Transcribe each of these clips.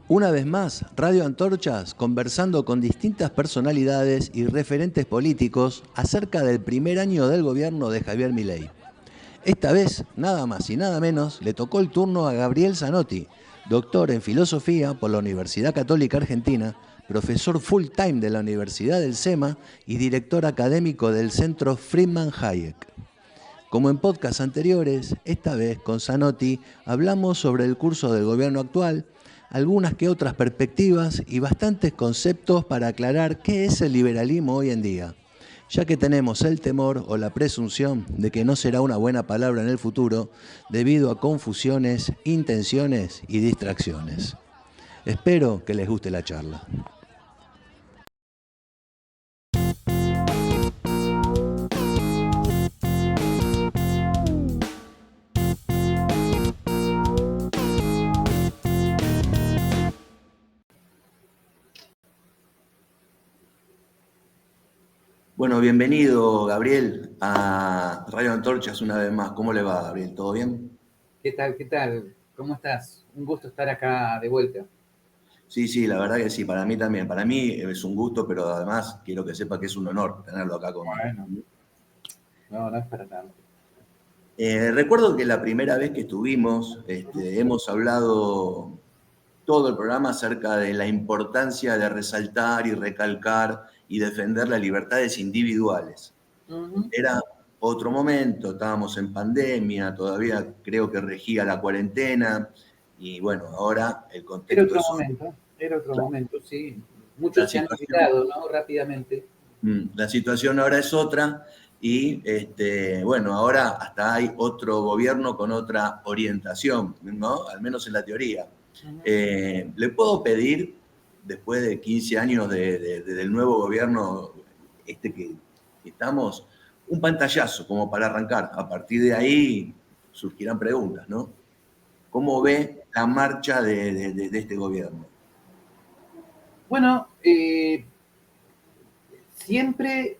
Una vez más, Radio Antorchas conversando con distintas personalidades y referentes políticos acerca del primer año del gobierno de Javier Milei. Esta vez, nada más y nada menos, le tocó el turno a Gabriel Zanotti, doctor en filosofía por la Universidad Católica Argentina, profesor full time de la Universidad del SEMA y director académico del Centro Friedman Hayek. Como en podcasts anteriores, esta vez con Zanotti hablamos sobre el curso del gobierno actual, algunas que otras perspectivas y bastantes conceptos para aclarar qué es el liberalismo hoy en día, ya que tenemos el temor o la presunción de que no será una buena palabra en el futuro debido a confusiones, intenciones y distracciones. Espero que les guste la charla. Bueno, bienvenido, Gabriel, a Radio Antorchas una vez más. ¿Cómo le va, Gabriel? ¿Todo bien? ¿Qué tal? ¿Qué tal? ¿Cómo estás? Un gusto estar acá de vuelta. Sí, la verdad que sí, para mí también. Para mí es un gusto, pero además quiero que sepa que es un honor tenerlo acá conmigo. Bueno, no es para tanto. Recuerdo que la primera vez que estuvimos, hemos hablado todo el programa acerca de la importancia de resaltar y recalcar y defender las libertades individuales. Uh-huh. Era otro momento, estábamos en pandemia, todavía creo que regía la cuarentena y bueno, ahora el contexto es Era otro momento, sí. la Muchos se han situación. olvidado, ¿no? Rápidamente. La situación ahora es otra y bueno, ahora hasta hay otro gobierno con otra orientación, ¿no? Al menos en la teoría. Uh-huh. ¿Le puedo pedir, después de 15 años del nuevo gobierno que estamos, un pantallazo como para arrancar? A partir de ahí surgirán preguntas, ¿no? ¿Cómo ve la marcha de este gobierno? Bueno, siempre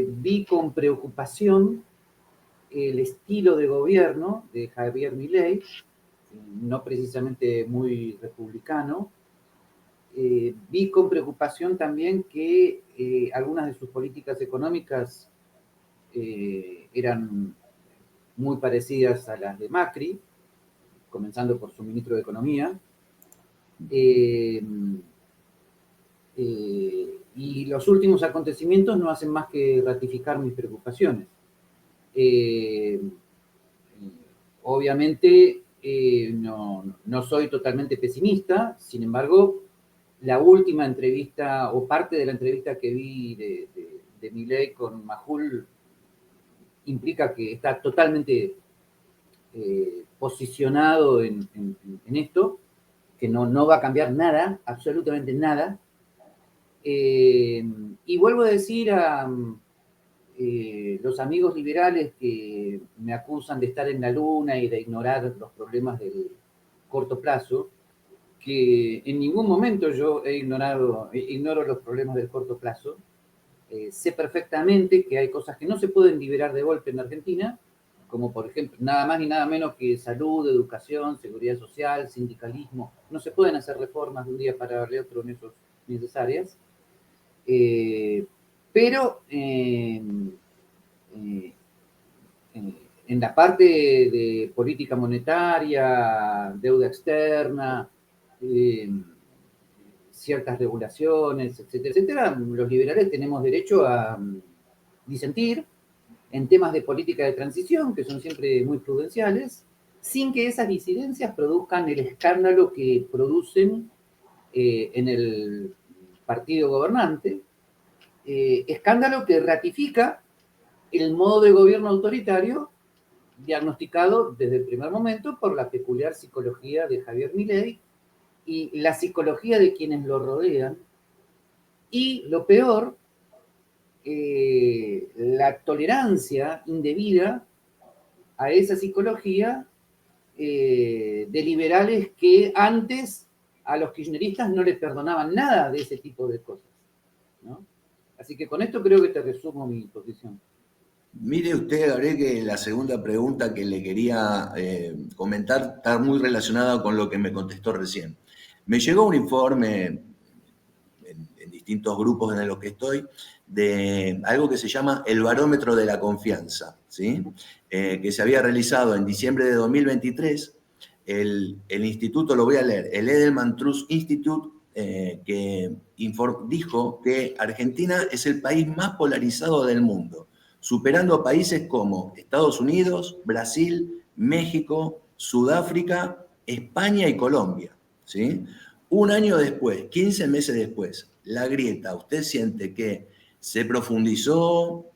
vi con preocupación el estilo de gobierno de Javier Milei, no precisamente muy republicano. Vi con preocupación también que algunas de sus políticas económicas eran muy parecidas a las de Macri, comenzando por su ministro de Economía. Eh, y los últimos acontecimientos no hacen más que ratificar mis preocupaciones. Eh, obviamente no soy totalmente pesimista, sin embargo, la última entrevista o parte de la entrevista que vi de Milei con Majul implica que está totalmente posicionado en esto, que no va a cambiar nada, absolutamente nada. Y vuelvo a decir a los amigos liberales que me acusan de estar en la luna y de ignorar los problemas del corto plazo, que en ningún momento yo ignoro los problemas del corto plazo. Sé perfectamente que hay cosas que no se pueden liberar de golpe en Argentina, como por ejemplo, nada más ni nada menos que salud, educación, seguridad social, sindicalismo. No se pueden hacer reformas de un día para el otro en esas áreas. Pero en la parte de política monetaria, deuda externa, ciertas regulaciones, etcétera, etcétera, los liberales tenemos derecho a disentir en temas de política de transición, que son siempre muy prudenciales, sin que esas disidencias produzcan el escándalo que producen en el partido gobernante, escándalo que ratifica el modo de gobierno autoritario diagnosticado desde el primer momento por la peculiar psicología de Javier Milei y la psicología de quienes lo rodean. Y lo peor, la tolerancia indebida a esa psicología de liberales que antes a los kirchneristas no les perdonaban nada de ese tipo de cosas, ¿no? Así que con esto creo que te resumo mi posición. Mire usted, Gabriel, que la segunda pregunta que le quería comentar está muy relacionada con lo que me contestó recién. Me llegó un informe en distintos grupos en los que estoy, de algo que se llama el barómetro de la confianza, ¿sí? Que se había realizado en diciembre de 2023. El instituto, lo voy a leer, el Edelman Trust Institute, que dijo que Argentina es el país más polarizado del mundo, superando a países como Estados Unidos, Brasil, México, Sudáfrica, España y Colombia, ¿sí? Un año después, 15 meses después, la grieta, ¿usted siente que se profundizó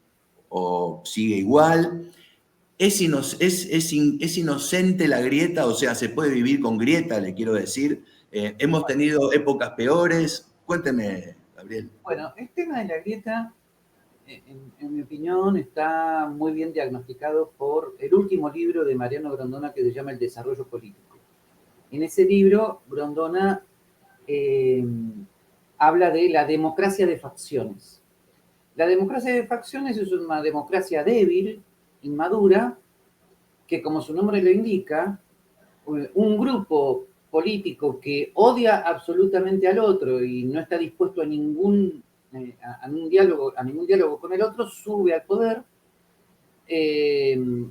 o sigue igual? ¿Es inocente la grieta? O sea, ¿se puede vivir con grieta, le quiero decir? ¿Hemos tenido épocas peores? Cuénteme, Gabriel. Bueno, el tema de la grieta, en mi opinión, está muy bien diagnosticado por el último libro de Mariano Grondona que se llama El desarrollo político. En ese libro, Grondona habla de la democracia de facciones. La democracia de facciones es una democracia débil, inmadura, que como su nombre lo indica, un grupo político que odia absolutamente al otro y no está dispuesto a ningún diálogo con el otro, sube al poder,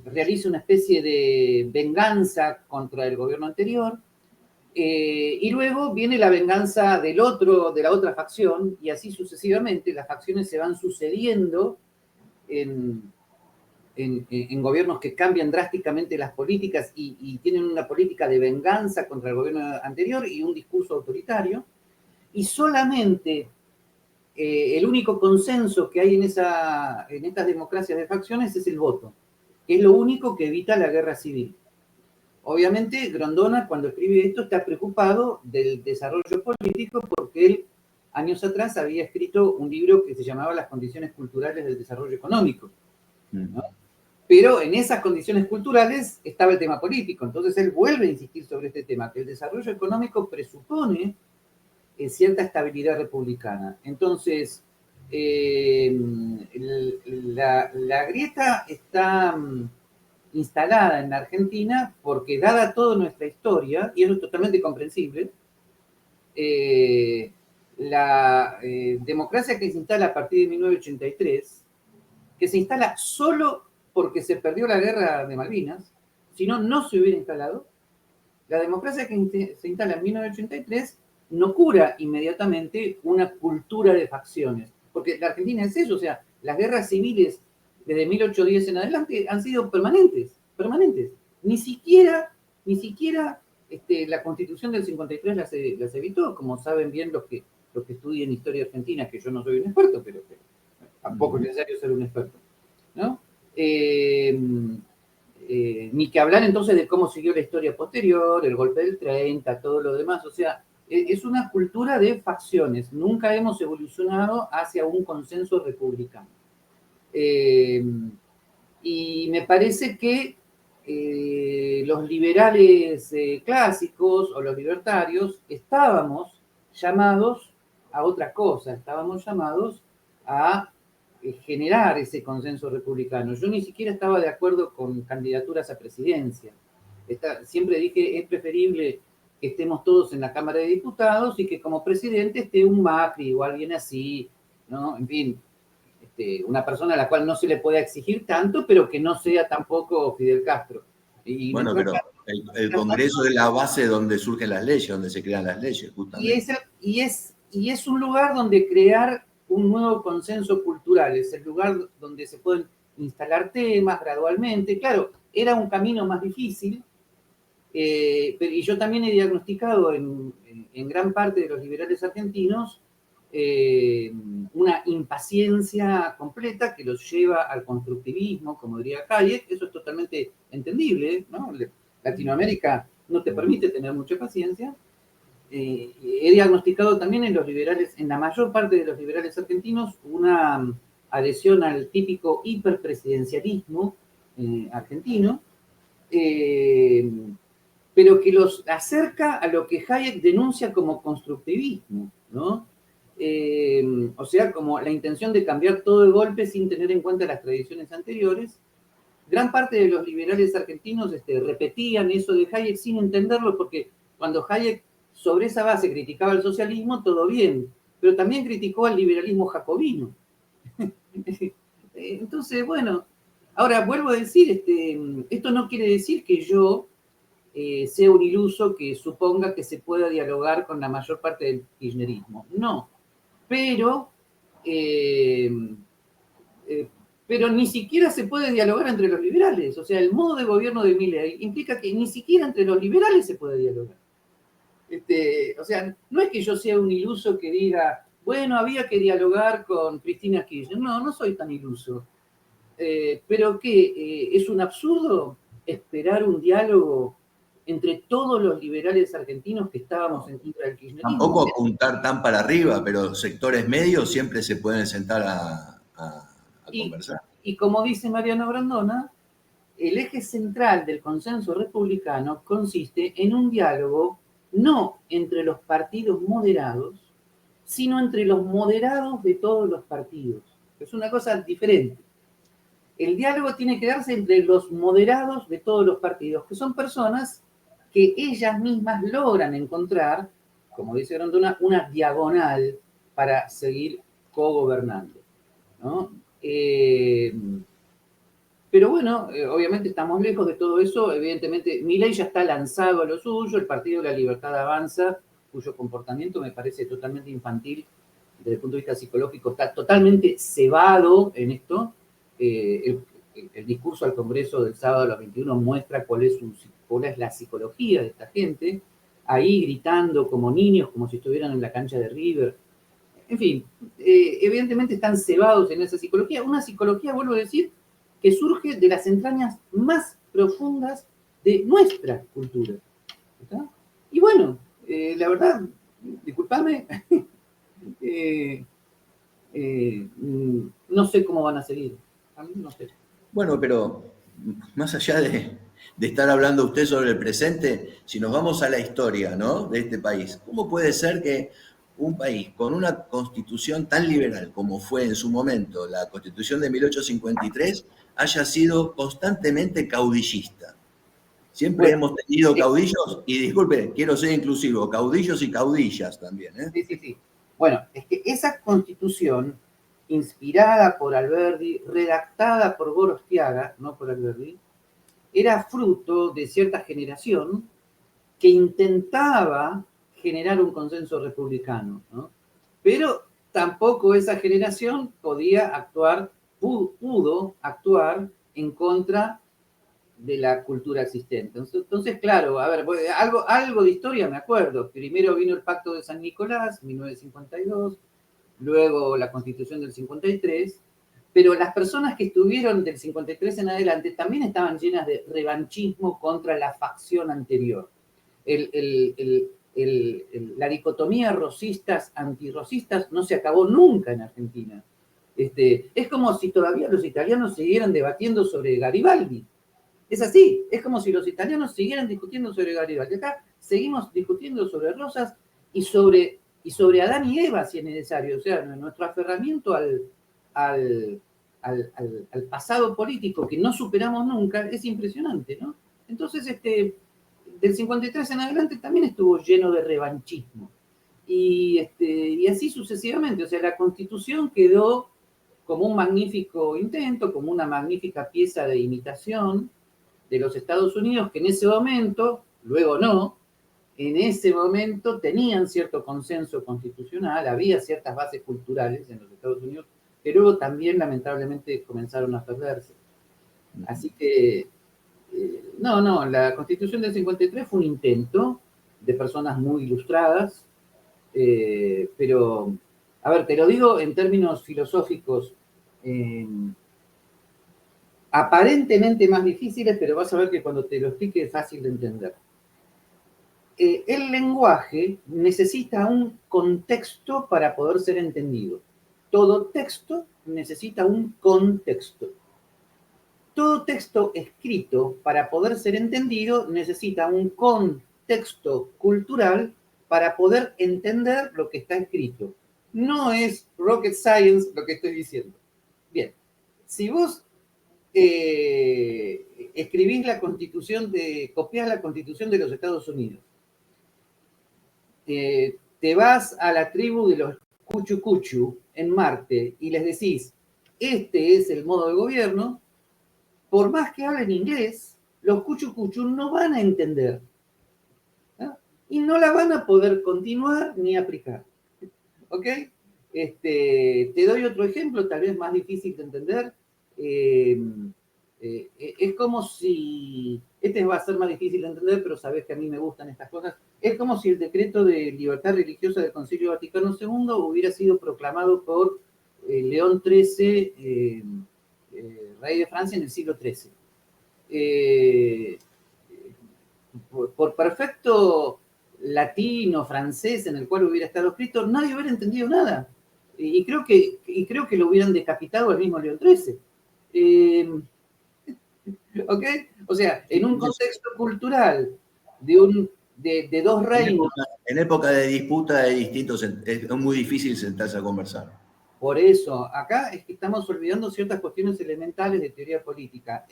realiza una especie de venganza contra el gobierno anterior, y luego viene la venganza del otro, de la otra facción, y así sucesivamente. Las facciones se van sucediendo en, en gobiernos que cambian drásticamente las políticas y tienen una política de venganza contra el gobierno anterior y un discurso autoritario. Y solamente el único consenso que hay en estas democracias de facciones es el voto, que es lo único que evita la guerra civil. Obviamente, Grondona, cuando escribe esto, está preocupado del desarrollo político porque él, años atrás, había escrito un libro que se llamaba Las condiciones culturales del desarrollo económico, ¿no? Pero en esas condiciones culturales estaba el tema político. Entonces él vuelve a insistir sobre este tema, que el desarrollo económico presupone cierta estabilidad republicana. Entonces, la grieta está instalada en la Argentina porque, dada toda nuestra historia, y eso es totalmente comprensible, la democracia que se instala a partir de 1983, que se instala solo porque se perdió la guerra de Malvinas, si no, no se hubiera instalado. La democracia que se instala en 1983 no cura inmediatamente una cultura de facciones, porque la Argentina es eso, o sea, las guerras civiles desde 1810 en adelante han sido permanentes. Ni siquiera la Constitución del 53 las evitó, como saben bien los que estudian historia argentina, que yo no soy un experto, pero tampoco es necesario ser un experto, ¿no? Ni que hablar entonces de cómo siguió la historia posterior, el golpe del 30, todo lo demás. O sea, es una cultura de facciones. Nunca hemos evolucionado hacia un consenso republicano. Y me parece que los liberales clásicos o los libertarios estábamos llamados a otra cosa, estábamos llamados a generar ese consenso republicano. Yo ni siquiera estaba de acuerdo con candidaturas a presidencia. Siempre dije, es preferible que estemos todos en la Cámara de Diputados y que como presidente esté un Macri o alguien así, ¿no? En fin, una persona a la cual no se le pueda exigir tanto, pero que no sea tampoco Fidel Castro. Y bueno, pero el Congreso es la base donde surgen las leyes, donde se crean las leyes, justamente. Y es un lugar donde crear un nuevo consenso cultural, es el lugar donde se pueden instalar temas gradualmente. Claro, era un camino más difícil, y yo también he diagnosticado en gran parte de los liberales argentinos una impaciencia completa que los lleva al constructivismo, como diría Hayek. Eso es totalmente entendible, ¿no? Latinoamérica no te permite tener mucha paciencia. He diagnosticado también en los liberales, en la mayor parte de los liberales argentinos, una adhesión al típico hiperpresidencialismo argentino, pero que los acerca a lo que Hayek denuncia como constructivismo, ¿no? O sea, como la intención de cambiar todo de golpe sin tener en cuenta las tradiciones anteriores. Gran parte de los liberales argentinos repetían eso de Hayek sin entenderlo, porque cuando Hayek sobre esa base criticaba el socialismo, todo bien, pero también criticó al liberalismo jacobino. Entonces, bueno, ahora vuelvo a decir, esto no quiere decir que yo sea un iluso que suponga que se pueda dialogar con la mayor parte del kirchnerismo. No, pero, eh, eh, pero ni siquiera se puede dialogar entre los liberales. O sea, el modo de gobierno de Milei implica que ni siquiera entre los liberales se puede dialogar. O sea, no es que yo sea un iluso que diga, bueno, había que dialogar con Cristina Kirchner. No, no soy tan iluso. Pero que es un absurdo esperar un diálogo entre todos los liberales argentinos que estábamos en contra del kirchnerismo. Tampoco apuntar tan para arriba, pero sectores medios siempre se pueden sentar a Y, conversar. y como dice Mariano Grandona, el eje central del consenso republicano consiste en un diálogo no entre los partidos moderados, sino entre los moderados de todos los partidos. Es una cosa diferente. El diálogo tiene que darse entre los moderados de todos los partidos, que son personas que ellas mismas logran encontrar, como dice Grondona, una diagonal para seguir cogobernando, ¿no? Pero bueno, obviamente estamos lejos de todo eso. Evidentemente, Milei ya está lanzado a lo suyo, el Partido de la Libertad Avanza, cuyo comportamiento me parece totalmente infantil desde el punto de vista psicológico, está totalmente cebado en esto. El discurso al Congreso del sábado a las 21 muestra cuál es la psicología de esta gente, ahí gritando como niños, como si estuvieran en la cancha de River. En fin, evidentemente están cebados en esa psicología, una psicología, vuelvo a decir, que surge de las entrañas más profundas de nuestra cultura. ¿Está? Y bueno, la verdad, disculpame, no sé cómo van a seguir. A mí no sé. Bueno, pero más allá de estar hablando usted sobre el presente, si nos vamos a la historia, ¿no?, de este país, ¿cómo puede ser que un país con una constitución tan liberal como fue en su momento la constitución de 1853 haya sido constantemente caudillista? Siempre Bueno, hemos tenido sí, caudillos, y disculpe, quiero ser inclusivo, caudillos y caudillas también, ¿eh? sí, sí, sí. Bueno, es que esa constitución, inspirada por Alberdi, redactada por Gorostiaga, no por Alberdi, era fruto de cierta generación que intentaba generar un consenso republicano, ¿no? Pero tampoco esa generación podía actuar, pudo actuar en contra de la cultura existente. Entonces, claro, a ver, algo de historia me acuerdo. Primero vino el Pacto de San Nicolás, 1952, luego la Constitución del 53, pero las personas que estuvieron del 53 en adelante también estaban llenas de revanchismo contra la facción anterior. La dicotomía rosistas-antirrosistas no se acabó nunca en Argentina. Es como si todavía los italianos siguieran debatiendo sobre Garibaldi. Es así, es como si los italianos siguieran discutiendo sobre Garibaldi. Acá seguimos discutiendo sobre Rosas y sobre Adán y Eva, si es necesario. O sea, nuestro aferramiento al, al pasado político que no superamos nunca es impresionante, ¿no? Entonces, del 53 en adelante también estuvo lleno de revanchismo. Y así sucesivamente. O sea, la Constitución quedó como un magnífico intento, como una magnífica pieza de imitación de los Estados Unidos, que en ese momento, luego no, en ese momento tenían cierto consenso constitucional, había ciertas bases culturales en los Estados Unidos, que luego también lamentablemente comenzaron a perderse. Así que, no, la Constitución del 53 fue un intento de personas muy ilustradas, pero, a ver, te lo digo en términos filosóficos, eh, aparentemente más difíciles, pero vas a ver que cuando te lo explique es fácil de entender. El lenguaje necesita un contexto para poder ser entendido. Todo texto necesita un contexto. Todo texto escrito para poder ser entendido necesita un contexto cultural para poder entender lo que está escrito. No es rocket science lo que estoy diciendo. Bien, si vos escribís copiás la Constitución de los Estados Unidos te vas a la tribu de los Cuchu Cuchu en Marte y les decís, este es el modo de gobierno, por más que hablen inglés, los Cuchu Cuchu no van a entender, ¿no? Y no la van a poder continuar ni aplicar. ¿Ok? Te doy otro ejemplo, tal vez más difícil de entender. Es como si, este va a ser más difícil de entender, pero sabes que a mí me gustan estas cosas. Es como si el decreto de libertad religiosa del Concilio Vaticano II hubiera sido proclamado por León XIII, rey de Francia en el siglo XIII. Por perfecto latino, francés, en el cual hubiera estado escrito, nadie hubiera entendido nada. Y creo que lo hubieran decapitado al mismo León XIII. ¿Ok? O sea, en un contexto cultural de dos reinos. En época de disputa de distintos, es muy difícil sentarse a conversar. Por eso, acá es que estamos olvidando ciertas cuestiones elementales de teoría política.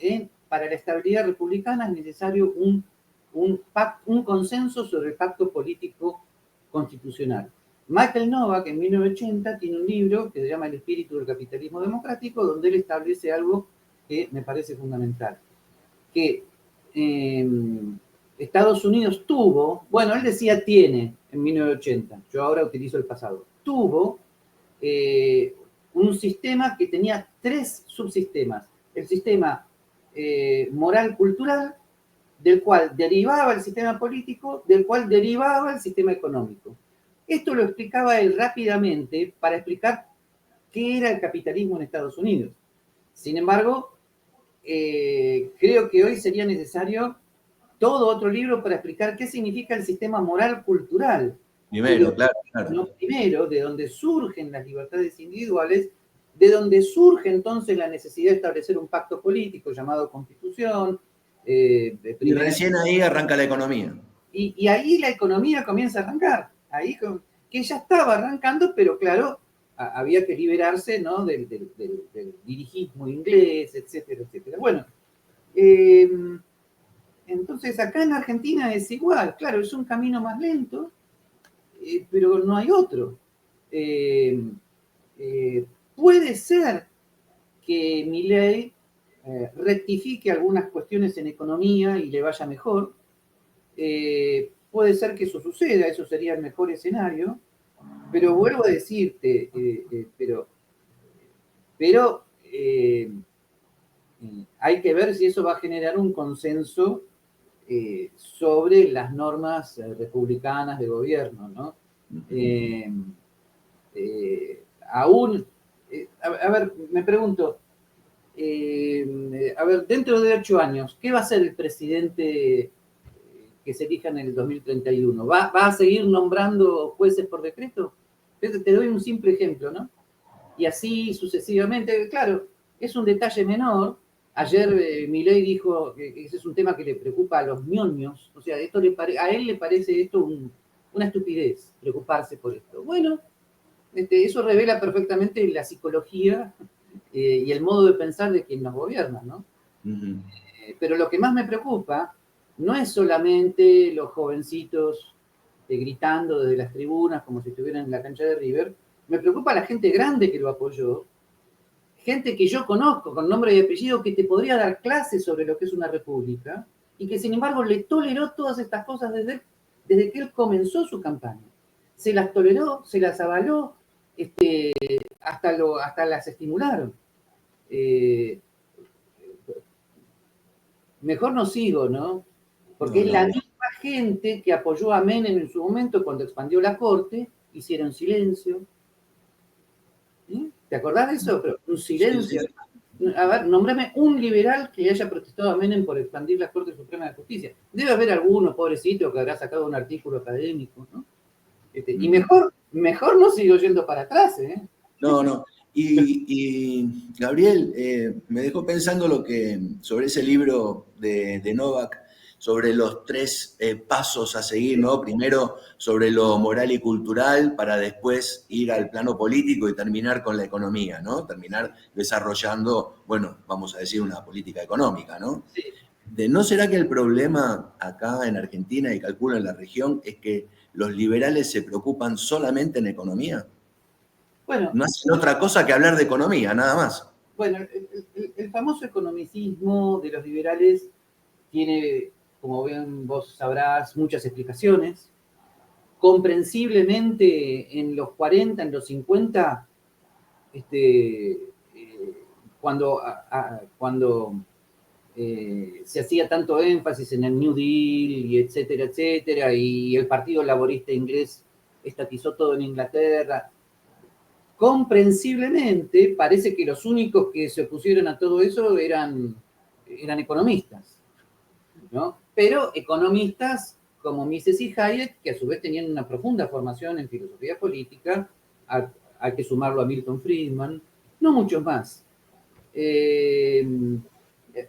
Para la estabilidad republicana es necesario un consenso sobre el pacto político constitucional. Michael Novak, en 1980, tiene un libro que se llama El espíritu del capitalismo democrático, donde él establece algo que me parece fundamental. Que Estados Unidos tuvo, bueno, él decía tiene en 1980, yo ahora utilizo el pasado, tuvo un sistema que tenía 3 subsistemas. El sistema moral cultural, del cual derivaba el sistema político, del cual derivaba el sistema económico. Esto lo explicaba él rápidamente para explicar qué era el capitalismo en Estados Unidos. Sin embargo, creo que hoy sería necesario todo otro libro para explicar qué significa el sistema moral cultural. Primero, claro. No, primero, de donde surgen las libertades individuales, de donde surge entonces la necesidad de establecer un pacto político llamado Constitución. Y recién ahí arranca la economía. Y ahí la economía comienza a arrancar. Ahí que ya estaba arrancando, pero claro, había que liberarse, ¿no?, del dirigismo inglés, etcétera, etcétera. Bueno, entonces acá en Argentina es igual, claro, es un camino más lento, pero no hay otro. Puede ser que Milei rectifique algunas cuestiones en economía y le vaya mejor. Puede ser que eso suceda, eso sería el mejor escenario, pero vuelvo a decirte, pero hay que ver si eso va a generar un consenso sobre las normas republicanas de gobierno, ¿no? Aún, a ver, me pregunto, a ver, dentro de 8 años, ¿qué va a ser el presidente que se elija en el 2031? ¿Va a seguir nombrando jueces por decreto? Te doy un simple ejemplo, ¿no? Y así sucesivamente. Claro, es un detalle menor. Ayer Milei dijo que ese es un tema que le preocupa a los ñoños. O sea, a él le parece esto una estupidez, preocuparse por esto. Bueno, eso revela perfectamente la psicología y el modo de pensar de quien nos gobierna, ¿no? Pero lo que más me preocupa no es solamente los jovencitos gritando desde las tribunas como si estuvieran en la cancha de River. Me preocupa la gente grande que lo apoyó, gente que yo conozco con nombre y apellido que te podría dar clases sobre lo que es una república y que sin embargo le toleró todas estas cosas desde que él comenzó su campaña. Se las toleró, se las avaló, hasta las estimularon. Mejor no sigo, ¿no? Porque es la misma gente que apoyó a Menem en su momento cuando expandió la corte, hicieron silencio. ¿Sí? ¿Te acordás de eso? Pero un silencio. Sí. A ver, nómbrame un liberal que haya protestado a Menem por expandir la Corte Suprema de Justicia. Debe haber alguno, pobrecito, que habrá sacado un artículo académico, ¿no? Y mejor no sigo yendo para atrás, ¿eh? No. Y Gabriel, me dejó pensando sobre ese libro de Novak, sobre los 3 pasos a seguir, ¿no? Primero sobre lo moral y cultural, para después ir al plano político y terminar con la economía, ¿no? Terminar desarrollando, bueno, vamos a decir, una política económica, ¿no? Sí. ¿No será que el problema acá en Argentina, y calculo en la región, es que los liberales se preocupan solamente en economía. Bueno, No hacen otra cosa que hablar de economía, nada más. bueno, el famoso economicismo de los liberales tiene, como bien vos sabrás, muchas explicaciones. Comprensiblemente, en los 40, en los 50, cuando, se hacía tanto énfasis en el New Deal y etcétera, etcétera, y el Partido Laborista Inglés estatizó todo en Inglaterra. Comprensiblemente, parece que los únicos que se opusieron a todo eso eran economistas, ¿no? Pero economistas como Mises y Hayek, que a su vez tenían una profunda formación en filosofía política, hay que sumarlo a Milton Friedman, no muchos más.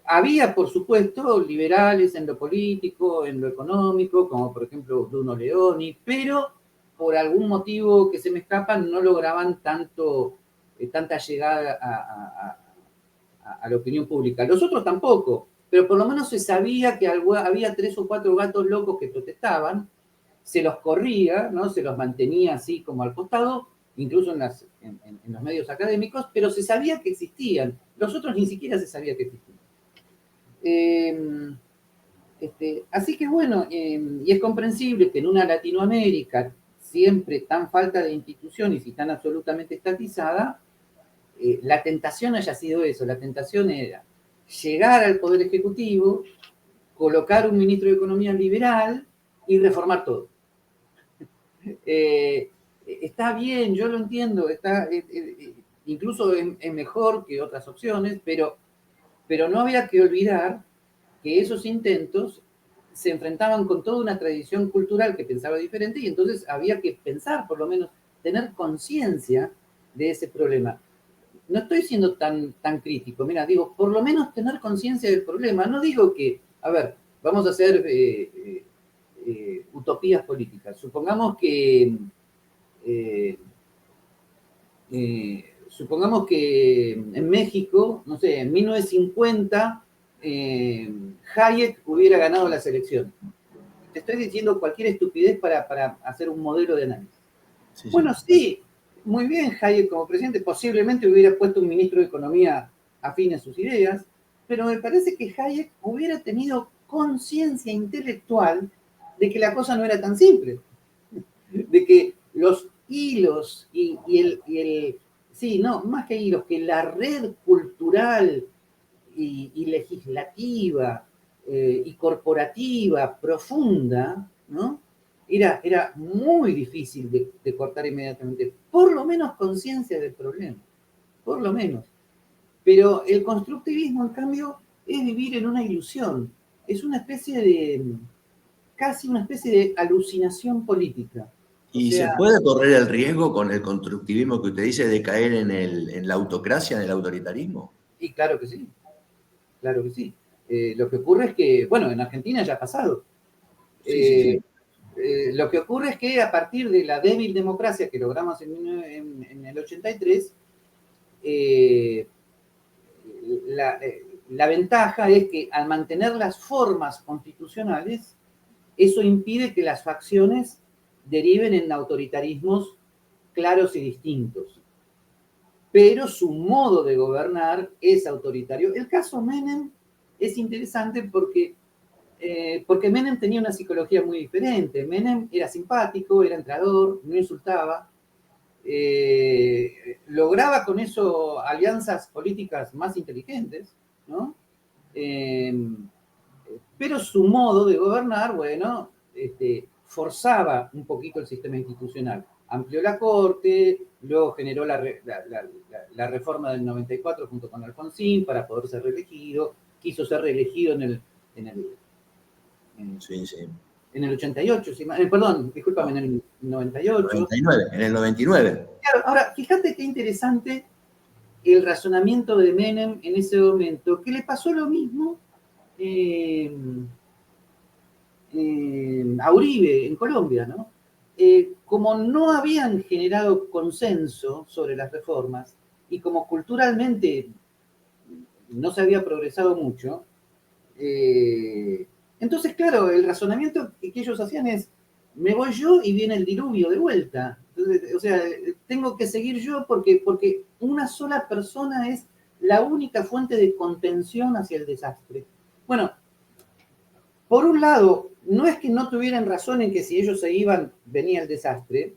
Había, por supuesto, liberales en lo político, en lo económico, como por ejemplo Bruno Leoni, pero por algún motivo que se me escapa no lograban tanta llegada a la opinión pública. Los otros tampoco, pero por lo menos se sabía que había 3 o 4 gatos locos que protestaban, se los corría, ¿no? Se los mantenía así como al costado, incluso en los medios académicos, pero se sabía que existían. Los otros ni siquiera se sabía que existían. Así que bueno, y es comprensible que en una Latinoamérica siempre tan falta de instituciones y tan absolutamente estatizada, la tentación haya sido eso, la tentación era llegar al Poder Ejecutivo, colocar un ministro de Economía liberal y reformar todo. Está bien, yo lo entiendo, incluso es mejor que otras opciones, pero no había que olvidar que esos intentos se enfrentaban con toda una tradición cultural que pensaba diferente y entonces había que pensar, por lo menos, tener conciencia de ese problema. No estoy siendo tan crítico, mira, digo, por lo menos tener conciencia del problema. No digo que, a ver, vamos a hacer utopías políticas. Supongamos que en México, no sé, en 1950, Hayek hubiera ganado las elecciones. Te estoy diciendo cualquier estupidez para hacer un modelo de análisis. Sí, bueno, sí, muy bien, Hayek como presidente, posiblemente hubiera puesto un ministro de Economía afín a sus ideas, pero me parece que Hayek hubiera tenido conciencia intelectual de que la cosa no era tan simple, de que los hilos sí, no, más que hilos, que la red cultural y legislativa y corporativa profunda, ¿no? Era muy difícil de cortar inmediatamente, por lo menos conciencia del problema, por lo menos. Pero el constructivismo, en cambio, es vivir en una ilusión, es una especie casi una especie de alucinación política. O ¿Y se sea, puede correr el riesgo con el constructivismo que usted dice de caer en la autocracia, en el autoritarismo? y claro que sí, claro que sí. Lo que ocurre es que, bueno, en Argentina ya ha pasado. Sí, sí, Eh, sí. lo que ocurre es que a partir de la débil democracia que logramos en el 83, eh, la ventaja es que al mantener las formas constitucionales, eso impide que las facciones deriven en autoritarismos claros y distintos. Pero su modo de gobernar es autoritario. El caso Menem es interesante porque Menem tenía una psicología muy diferente. Menem era simpático, era entrador, no insultaba, lograba con eso alianzas políticas más inteligentes, ¿no? Eh, pero su modo de gobernar, bueno, forzaba un poquito el sistema institucional. Amplió la corte, luego generó la reforma del 94 junto con Alfonsín para poder ser reelegido, quiso ser reelegido en el, Sí, sí. en el 88, perdón, discúlpame, en el 98. 99, en el 99. Claro, ahora, fíjate qué interesante el razonamiento de Menem en ese momento, que le pasó lo mismo eh, a Uribe en Colombia, ¿no? Como no habían generado consenso sobre las reformas y como culturalmente no se había progresado mucho, entonces, claro, el razonamiento que ellos hacían es, me voy yo y viene el diluvio de vuelta. Entonces, o sea, tengo que seguir yo porque una sola persona es la única fuente de contención hacia el desastre. Bueno, por un lado, no es que no tuvieran razón en que si ellos se iban, venía el desastre,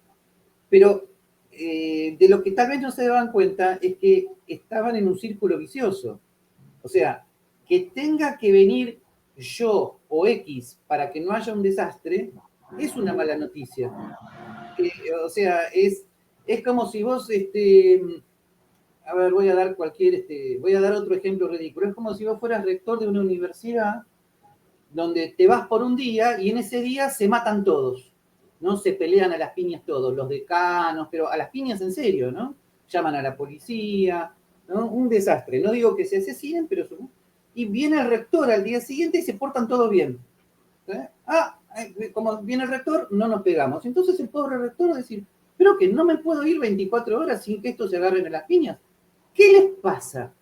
pero de lo que tal vez no se daban cuenta es que estaban en un círculo vicioso. O sea, que tenga que venir yo o X para que no haya un desastre, es una mala noticia. O sea, es como si vos, a ver, voy a dar otro ejemplo ridículo. Es como si vos fueras rector de una universidad donde te vas por un día y en ese día se matan todos, ¿no? Se pelean a las piñas todos, los decanos, pero a las piñas en serio, ¿no? Llaman a la policía, ¿no? Un desastre. No digo que se asesinen, pero... Y viene el rector al día siguiente y se portan todos bien. Como viene el rector, no nos pegamos. Entonces el pobre rector va a decir, pero que no me puedo ir 24 horas sin que estos se agarren a las piñas. ¿Qué les pasa?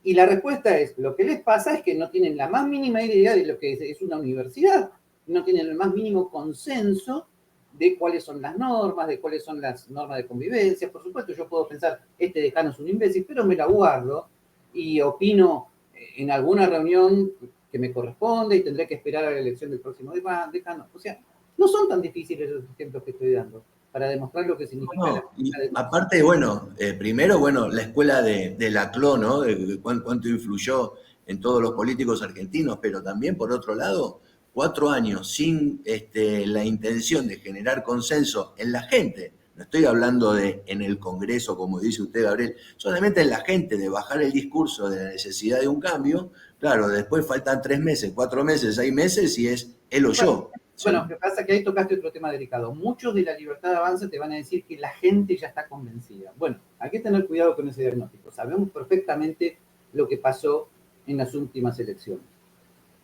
Y la respuesta es, lo que les pasa es que no tienen la más mínima idea de lo que es una universidad, no tienen el más mínimo consenso de cuáles son las normas, de cuáles son las normas de convivencia. Por supuesto, yo puedo pensar, este decano es un imbécil, pero me la guardo y opino en alguna reunión que me corresponde y tendré que esperar a la elección del próximo decano. O sea, no son tan difíciles los ejemplos que estoy dando para demostrar lo que significa No, y la aparte, bueno, primero, bueno, la escuela de Laclau, ¿no? De cuánto influyó en todos los políticos argentinos, pero también, por otro lado, 4 años sin la intención de generar consenso en la gente. No estoy hablando de en el Congreso, como dice usted, Gabriel, solamente en la gente, de bajar el discurso de la necesidad de un cambio. Claro, después faltan 3 meses, 4 meses, 6 meses y es él o Bueno, yo. bueno, lo que pasa es que ahí tocaste otro tema delicado. Muchos de la libertad de avance te van a decir que la gente ya está convencida. Bueno, hay que tener cuidado con ese diagnóstico. Sabemos perfectamente lo que pasó en las últimas elecciones.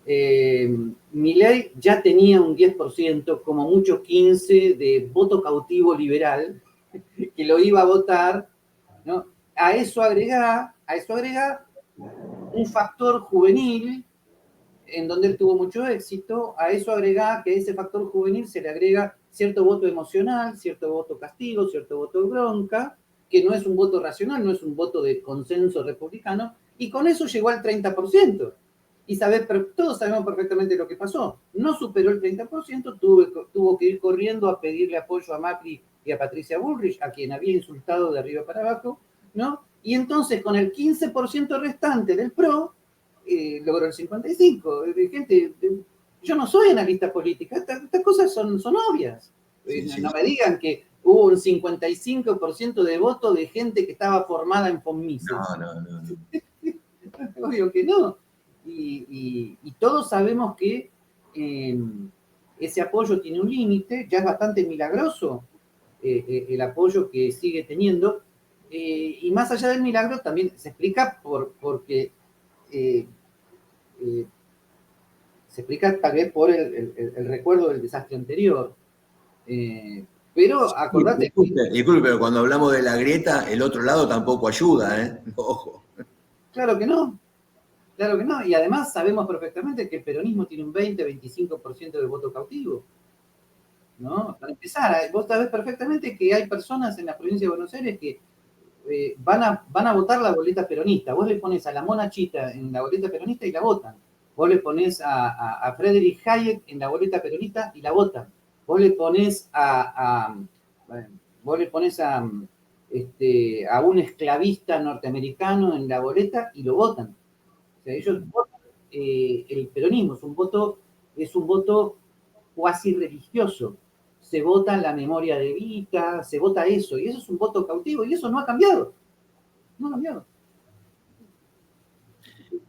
Milei ya tenía un 10%, como mucho 15%, de voto cautivo liberal, que lo iba a votar, ¿no? A eso agrega un factor juvenil en donde él tuvo mucho éxito. A eso agrega que a ese factor juvenil se le agrega cierto voto emocional, cierto voto castigo, cierto voto bronca, que no es un voto racional, no es un voto de consenso republicano, y con eso llegó al 30%. Y todos sabemos perfectamente lo que pasó. No superó el 30%, tuvo que ir corriendo a pedirle apoyo a Macri y a Patricia Bullrich, a quien había insultado de arriba para abajo, ¿no? Y entonces con el 15% restante del PRO, logró el 55. Gente, yo no soy analista política, estas cosas son obvias. Sí, sí, No sí. me digan que hubo un 55% de voto de gente que estaba formada en FOMMISE. No, no, no, no. Obvio que no. Y todos sabemos que ese apoyo tiene un límite, ya es bastante milagroso el apoyo que sigue teniendo. Y más allá del milagro, también se explica porque eh, eh, se explica tal vez por el recuerdo del desastre anterior. Eh, pero Sí, acordate que, disculpe, pero cuando hablamos de la grieta, el otro lado tampoco ayuda, ¿eh? Ojo. claro que no, claro que no. Y además sabemos perfectamente que el peronismo tiene un 20-25% del voto cautivo. ¿No? Para empezar, vos sabés perfectamente que hay personas en la provincia de Buenos Aires que van a votar la boleta peronista. Vos le pones a la Mona Chita en la boleta peronista y la votan. Vos le pones a Friedrich Hayek en la boleta peronista y la votan. Vos le pones vos le pones a un esclavista norteamericano en la boleta y lo votan. O sea, ellos votan el peronismo, es un voto cuasi religioso. Se vota la memoria de Evita, se vota eso, y eso es un voto cautivo, y eso no ha cambiado. No ha cambiado.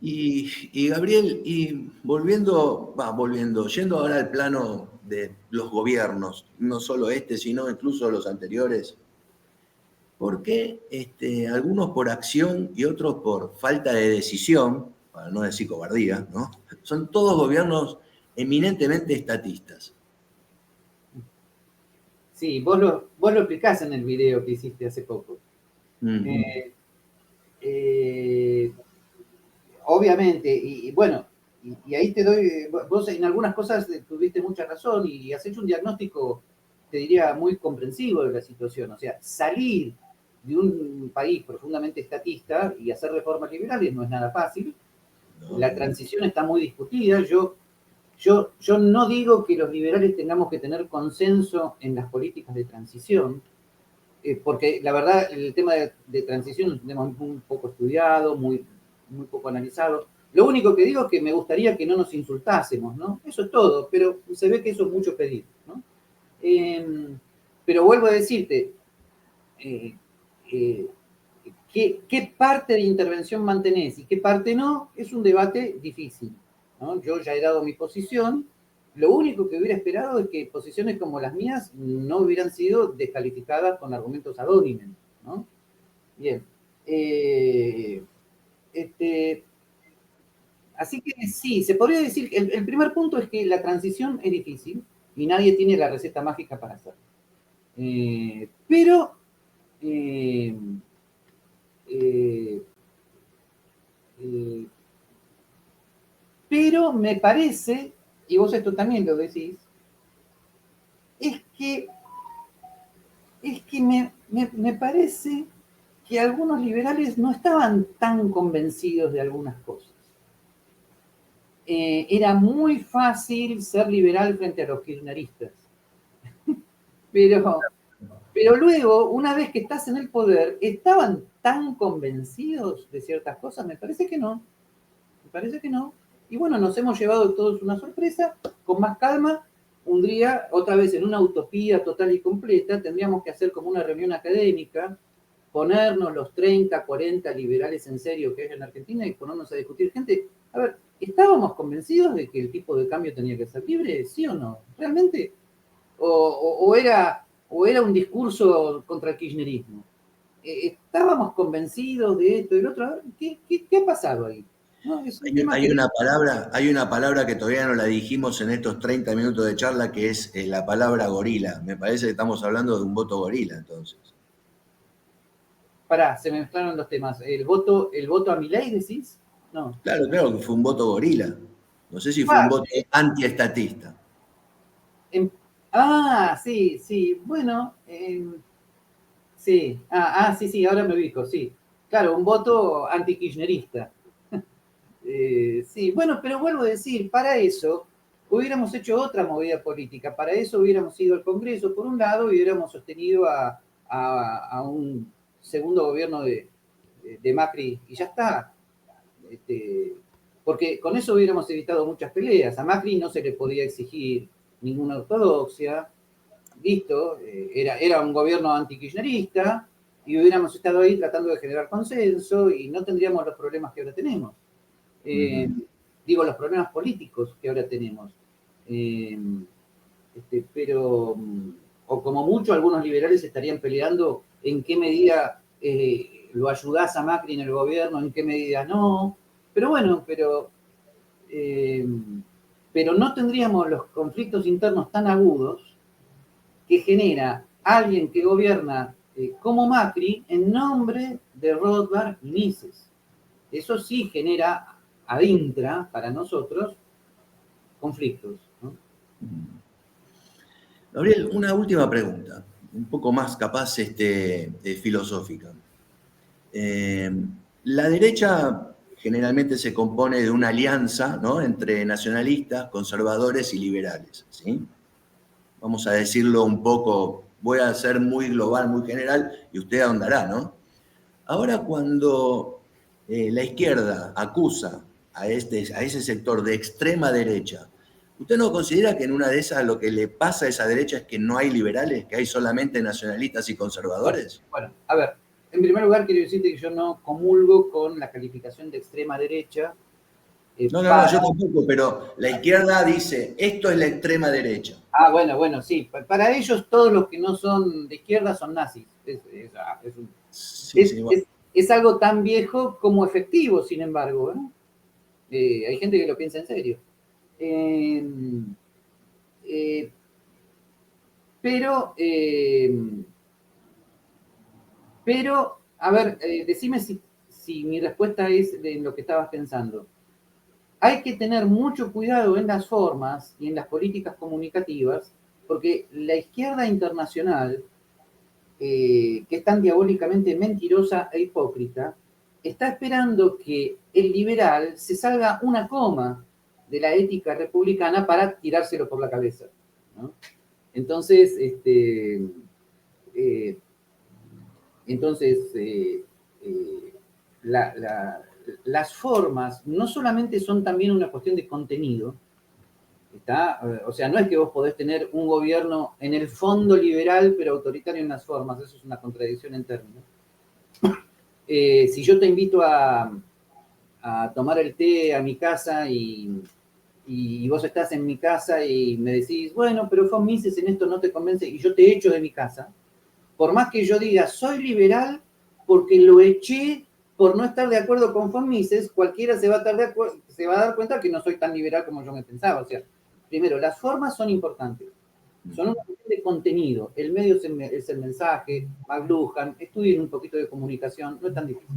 Y Gabriel, y volviendo, yendo ahora al plano de los gobiernos, no solo este, sino incluso los anteriores, ¿por qué algunos por acción y otros por falta de decisión, para no decir cobardía, ¿no? Son todos gobiernos eminentemente estatistas. Sí, vos lo explicás en el video que hiciste hace poco. Mm. Eh, eh, Obviamente, y bueno, y ahí te doy, vos en algunas cosas tuviste mucha razón y has hecho un diagnóstico, te diría, muy comprensivo de la situación. O sea, salir de un país profundamente estatista y hacer reformas liberales no es nada fácil. No, La transición está muy discutida. Yo no digo que los liberales tengamos que tener consenso en las políticas de transición, porque la verdad el tema de transición es un tema muy poco estudiado, muy poco analizado. Lo único que digo es que me gustaría que no nos insultásemos, ¿no? Eso es todo, pero se ve que eso es mucho pedir, ¿no? Pero vuelvo a decirte, eh, eh, ¿qué parte de intervención mantenés y qué parte no? Es un debate difícil, ¿no? Yo ya he dado mi posición. Lo único que hubiera esperado es que posiciones como las mías no hubieran sido descalificadas con argumentos ad hominem, ¿no? Bien. Eh, este, Así que sí, se podría decir que el primer punto es que la transición es difícil y nadie tiene la receta mágica para hacerlo. Pero eh, eh, eh, pero me parece, y vos esto también lo decís, es que, me parece que algunos liberales no estaban tan convencidos de algunas cosas. Era muy fácil ser liberal frente a los kirchneristas, pero, pero luego, una vez que estás en el poder, ¿estaban tan convencidos de ciertas cosas? Me parece que no. Me parece que no. Y bueno, nos hemos llevado todos una sorpresa. Con más calma, un día, otra vez en una utopía total y completa, tendríamos que hacer como una reunión académica, ponernos los 30, 40 liberales en serio que hay en Argentina y ponernos a discutir. Gente, a ver, ¿estábamos convencidos de que el tipo de cambio tenía que ser libre? ¿Sí o no? ¿Realmente? ¿O era un discurso contra el kirchnerismo? ¿Estábamos convencidos de esto y del otro? ¿Qué ha pasado ahí? No, es un tema que... Hay una palabra que todavía no la dijimos en estos 30 minutos de charla, que es la palabra gorila. Me parece que estamos hablando de un voto gorila, entonces. Pará, se me mezclaron los temas. ¿El voto a Milei decís? No. Claro, claro que fue un voto gorila. No sé si fue un Ah, voto antiestatista. em- sí, sí. Bueno, sí. Sí, sí, ahora me ubico, sí. Claro, un voto anti-kirchnerista. Sí, bueno, pero vuelvo a decir, para eso hubiéramos hecho otra movida política. Para eso hubiéramos ido al Congreso, por un lado, y hubiéramos sostenido a un segundo gobierno de Macri y ya está. Este, Porque con eso hubiéramos evitado muchas peleas. A Macri no se le podía exigir ninguna ortodoxia, listo, era un gobierno antikirchnerista y hubiéramos estado ahí tratando de generar consenso y no tendríamos los problemas que ahora tenemos. Eh, Ujú. Digo, los problemas políticos que ahora tenemos. Eh, pero, o como mucho, algunos liberales estarían peleando en qué medida lo ayudás a Macri en el gobierno, en qué medida no. Pero bueno, eh, pero no tendríamos los conflictos internos tan agudos que genera alguien que gobierna como Macri en nombre de Rothbard y Mises. Eso sí genera adintra para nosotros conflictos, ¿no? Gabriel, una última pregunta, un poco más capaz filosófica. Eh, la derecha generalmente se compone de una alianza, ¿no?, entre nacionalistas, conservadores y liberales, ¿sí? Vamos a decirlo un poco, voy a ser muy global, muy general, y usted ahondará, ¿no? Ahora cuando la izquierda acusa a ese sector de extrema derecha, ¿usted no considera que en una de esas lo que le pasa a esa derecha es que no hay liberales, que hay solamente nacionalistas y Bueno, conservadores? bueno, a ver, en primer lugar quiero decirte que yo no comulgo con la calificación de extrema derecha No, no, no, para... yo tampoco, pero la izquierda dice, esto es la extrema derecha. Bueno, bueno, sí, para ellos todos los que no son de izquierda son nazis. Sí, Es, sí, bueno. es- es algo tan viejo como efectivo, sin embargo, ¿no? Hay gente que lo piensa en serio. Eh, eh, pero, a ver, decime si mi respuesta es de lo que estabas pensando. hay que tener mucho cuidado en las formas y en las políticas comunicativas, porque la izquierda internacional, que es tan diabólicamente mentirosa e hipócrita, está esperando que el liberal se salga una coma de la ética republicana para tirárselo por la cabeza, ¿no? Entonces, eh, entonces la, la, las formas no solamente son también una cuestión de contenido, ¿está? O sea, no es que vos podés tener un gobierno en el fondo liberal pero autoritario en las formas, eso es una contradicción en términos. Si yo te invito a tomar el té a mi casa y vos estás en mi casa y me decís, bueno, pero von Mises en esto no te convence y yo te echo de mi casa, por más que yo diga, soy liberal porque lo eché por no estar de acuerdo con von Mises, cualquiera se va a dar cuenta que no soy tan liberal como yo me pensaba. O sea, primero, las formas son importantes. Son una cuestión de contenido. El medio es el mensaje, McLuhan, estudien un poquito de comunicación, no es tan difícil.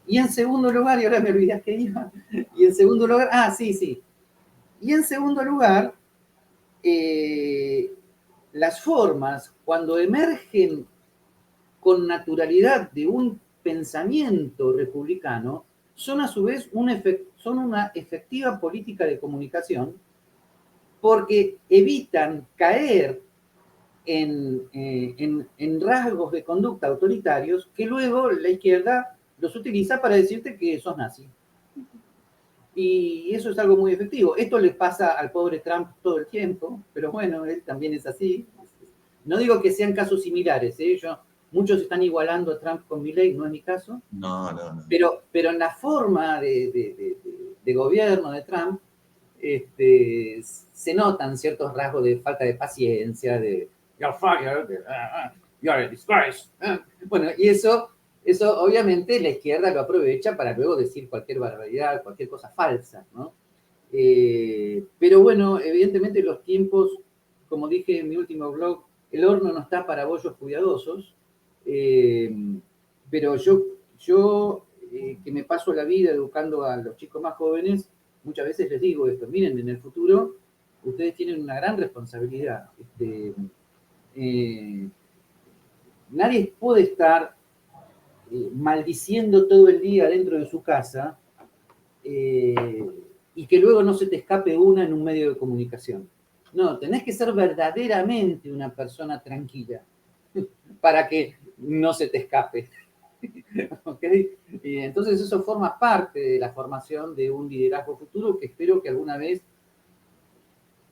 Y en segundo lugar, y ahora me olvidé que iba, y en segundo lugar, sí. Y en segundo lugar, las formas, cuando emergen con naturalidad de un pensamiento republicano, son a su vez son una efectiva política de comunicación porque evitan caer en rasgos de conducta autoritarios que luego la izquierda los utiliza para decirte que sos nazi. Y eso es algo muy efectivo. Esto le pasa al pobre Trump todo el tiempo, pero bueno, él también es así. No digo que sean casos similares, ¿eh? Muchos están igualando a Trump con Milley, no es mi caso. No. Pero en la forma de gobierno de Trump, se notan ciertos rasgos de falta de paciencia, de you're fired, you're a disgrace. Bueno, y eso obviamente la izquierda lo aprovecha para luego decir cualquier barbaridad, cualquier cosa falsa, ¿no? Pero bueno, evidentemente los tiempos, como dije en mi último blog, el horno no está para bollos cuidadosos, pero yo que me paso la vida educando a los chicos más jóvenes, muchas veces les digo esto, miren, en el futuro ustedes tienen una gran responsabilidad. Nadie puede estar maldiciendo todo el día dentro de su casa y que luego no se te escape una en un medio de comunicación. No, tenés que ser verdaderamente una persona tranquila para que no se te escape. ¿Okay? Y entonces eso forma parte de la formación de un liderazgo futuro que espero que alguna vez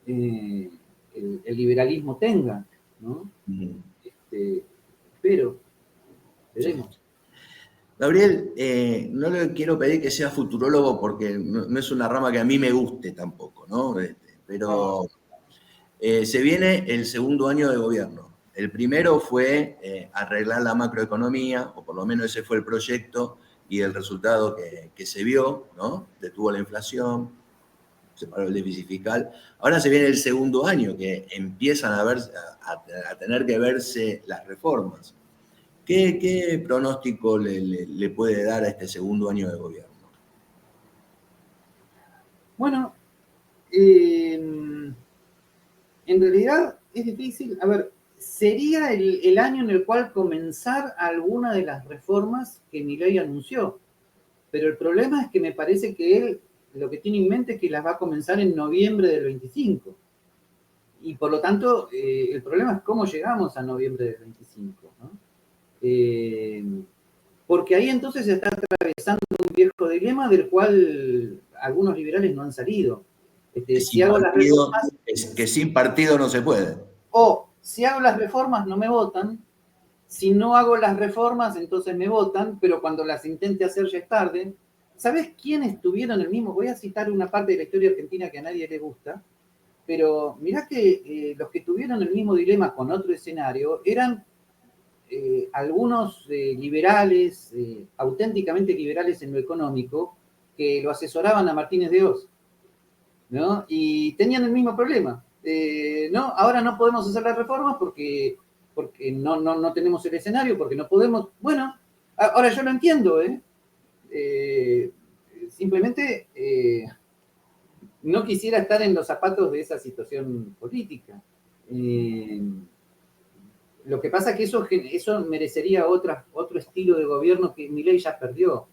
el liberalismo tenga, ¿no? Pero veremos. Sí. Gabriel, no le quiero pedir que sea futurólogo porque no es una rama que a mí me guste tampoco, ¿no? Pero se viene el segundo año de gobierno. El primero fue arreglar la macroeconomía, o por lo menos ese fue el proyecto y el resultado que se vio, ¿no? Detuvo la inflación, se paró el déficit fiscal. Ahora se viene el segundo año que empiezan a tener que verse las reformas. ¿Qué pronóstico le puede dar a este segundo año de gobierno? Bueno, en realidad es difícil. A ver, sería el año en el cual comenzar alguna de las reformas que Milei anunció. Pero el problema es que me parece que él lo que tiene en mente es que las va a comenzar en noviembre del 25. Y por lo tanto, el problema es cómo llegamos a noviembre del 25, ¿no? Porque ahí entonces se está atravesando un viejo dilema del cual algunos liberales no han salido. Si hago las reformas, que sin partido no se puede. o si hago las reformas no me votan, si no hago las reformas entonces me votan, pero cuando las intente hacer ya es tarde. ¿Sabés quiénes tuvieron el mismo? Voy a citar una parte de la historia argentina que a nadie le gusta, pero mirá que los que tuvieron el mismo dilema con otro escenario eran algunos liberales, auténticamente liberales en lo económico, que lo asesoraban a Martínez de Oz, ¿no? Y tenían el mismo problema. No, ahora no podemos hacer las reformas porque no tenemos el escenario, porque no podemos. Bueno, ahora yo lo entiendo, ¿eh? simplemente no quisiera estar en los zapatos de esa situación política. Lo que pasa es que eso merecería otro estilo de gobierno que Milei ya perdió.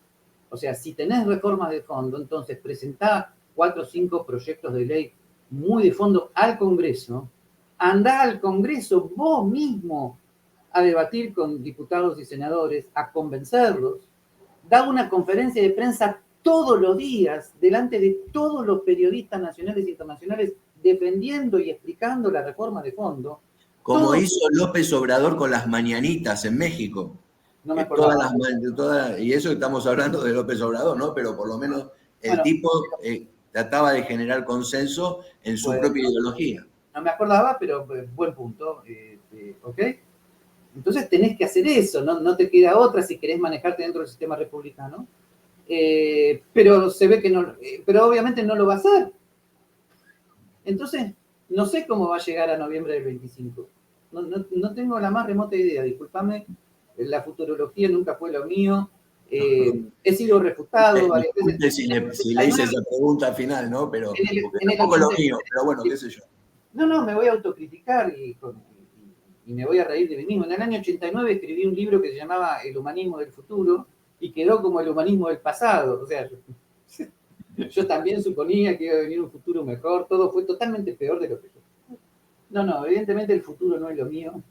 O sea, si tenés reformas de fondo, entonces presentá 4 o 5 proyectos de ley muy de fondo al Congreso, andá al Congreso vos mismo a debatir con diputados y senadores, a convencerlos, da una conferencia de prensa todos los días delante de todos los periodistas nacionales e internacionales defendiendo y explicando la reforma de fondo. Como hizo López Obrador con las mañanitas en México. No me acordaba. Y eso estamos hablando de López Obrador, ¿no? Pero por lo menos el tipo trataba de generar consenso en su propia ideología. No me acordaba, pero buen punto. ¿Ok? Entonces tenés que hacer eso, no te queda otra si querés manejarte dentro del sistema republicano. Pero se ve que no, pero obviamente no lo va a hacer. Entonces, no sé cómo va a llegar a noviembre del 25. No tengo la más remota idea, discúlpame. La futurología nunca fue lo mío. He sido refutado varias veces. Si le hice esa pregunta al final, ¿no? Pero tampoco lo mío, pero bueno, qué sé yo. No, me voy a autocriticar y me voy a reír de mí mismo. En el año 89 escribí un libro que se llamaba El humanismo del futuro y quedó como el humanismo del pasado. O sea, yo también suponía que iba a venir un futuro mejor. Todo fue totalmente peor de lo que yo. No, evidentemente el futuro no es lo mío.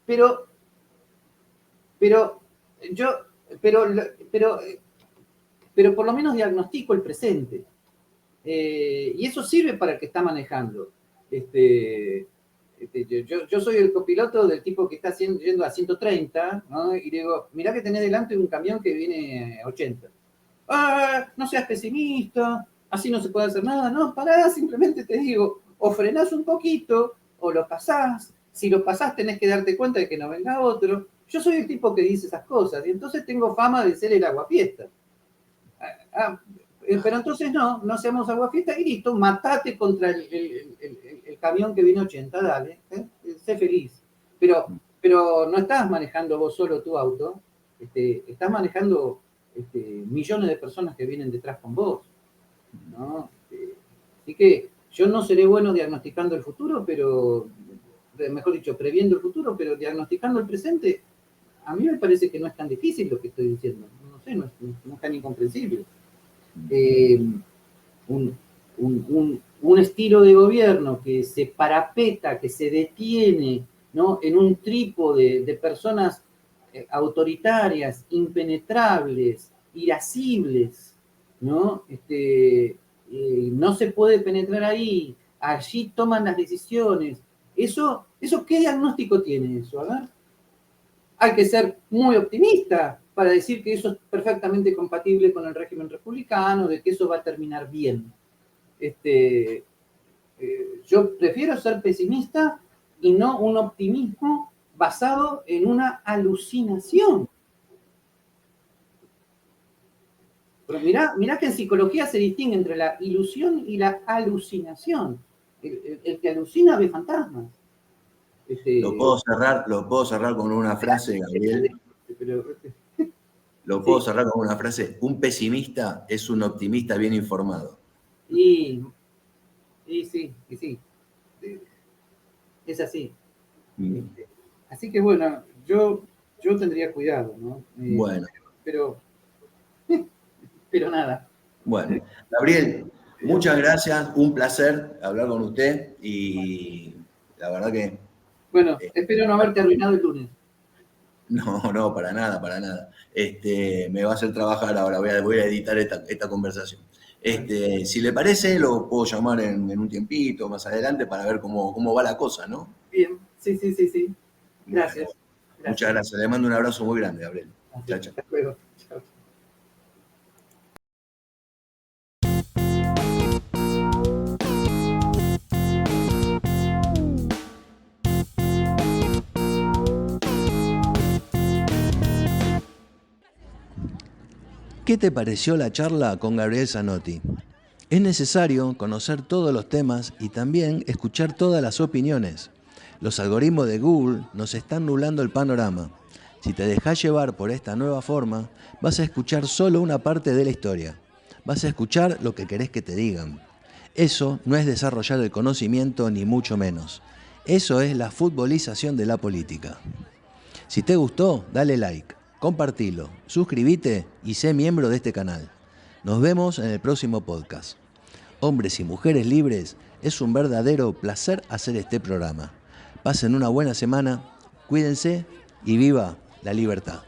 Pero por lo menos diagnostico el presente. Y eso sirve para el que está manejando. Yo soy el copiloto del tipo que está yendo a 130, ¿no? Y le digo, mirá que tenés delante un camión que viene a 80. No seas pesimista, así no se puede hacer nada. No, pará, simplemente te digo, o frenás un poquito, o lo pasás. Si lo pasás tenés que darte cuenta de que no venga otro. Yo soy el tipo que dice esas cosas, y entonces tengo fama de ser el aguafiesta. Pero entonces no seamos aguafiestas y listo, matate contra el camión que viene 80, dale, sé feliz. Pero no estás manejando vos solo tu auto, estás manejando millones de personas que vienen detrás con vos, ¿no? Así que yo no seré bueno diagnosticando el futuro, pero, mejor dicho, previendo el futuro, pero diagnosticando el presente, a mí me parece que no es tan difícil lo que estoy diciendo. No sé, no es tan incomprensible. Un estilo de gobierno que se parapeta, que se detiene, ¿no? En un trípode de personas autoritarias, impenetrables, irascibles, ¿no? No se puede penetrar ahí, allí toman las decisiones. ¿Eso qué diagnóstico tiene eso? A ver. Hay que ser muy optimista para decir que eso es perfectamente compatible con el régimen republicano, de que eso va a terminar bien. Yo prefiero ser pesimista y no un optimismo basado en una alucinación. Pero mirá que en psicología se distingue entre la ilusión y la alucinación. El que alucina ve fantasmas. Lo puedo cerrar con una frase, Gabriel. Lo puedo cerrar con una frase. Un pesimista es un optimista bien informado. Y sí. Es así. Así que bueno, yo tendría cuidado, ¿no? Bueno. Pero nada. Bueno, Gabriel, muchas gracias. Un placer hablar con usted y la verdad que... Bueno, espero no haberte arruinado el lunes. No, para nada. Me va a hacer trabajar ahora, voy a editar esta conversación. Si le parece, lo puedo llamar en un tiempito más adelante para ver cómo va la cosa, ¿no? Bien, sí. Gracias. Muchas gracias. Le mando un abrazo muy grande, Gabriel. Chao. Hasta luego. Chao. ¿Qué te pareció la charla con Gabriel Zanotti? Es necesario conocer todos los temas y también escuchar todas las opiniones. Los algoritmos de Google nos están nublando el panorama. Si te dejás llevar por esta nueva forma, vas a escuchar solo una parte de la historia. Vas a escuchar lo que querés que te digan. Eso no es desarrollar el conocimiento ni mucho menos. Eso es la futbolización de la política. Si te gustó, dale like, compartilo, suscríbete y sé miembro de este canal. Nos vemos en el próximo podcast. Hombres y mujeres libres, es un verdadero placer hacer este programa. Pasen una buena semana, cuídense y viva la libertad.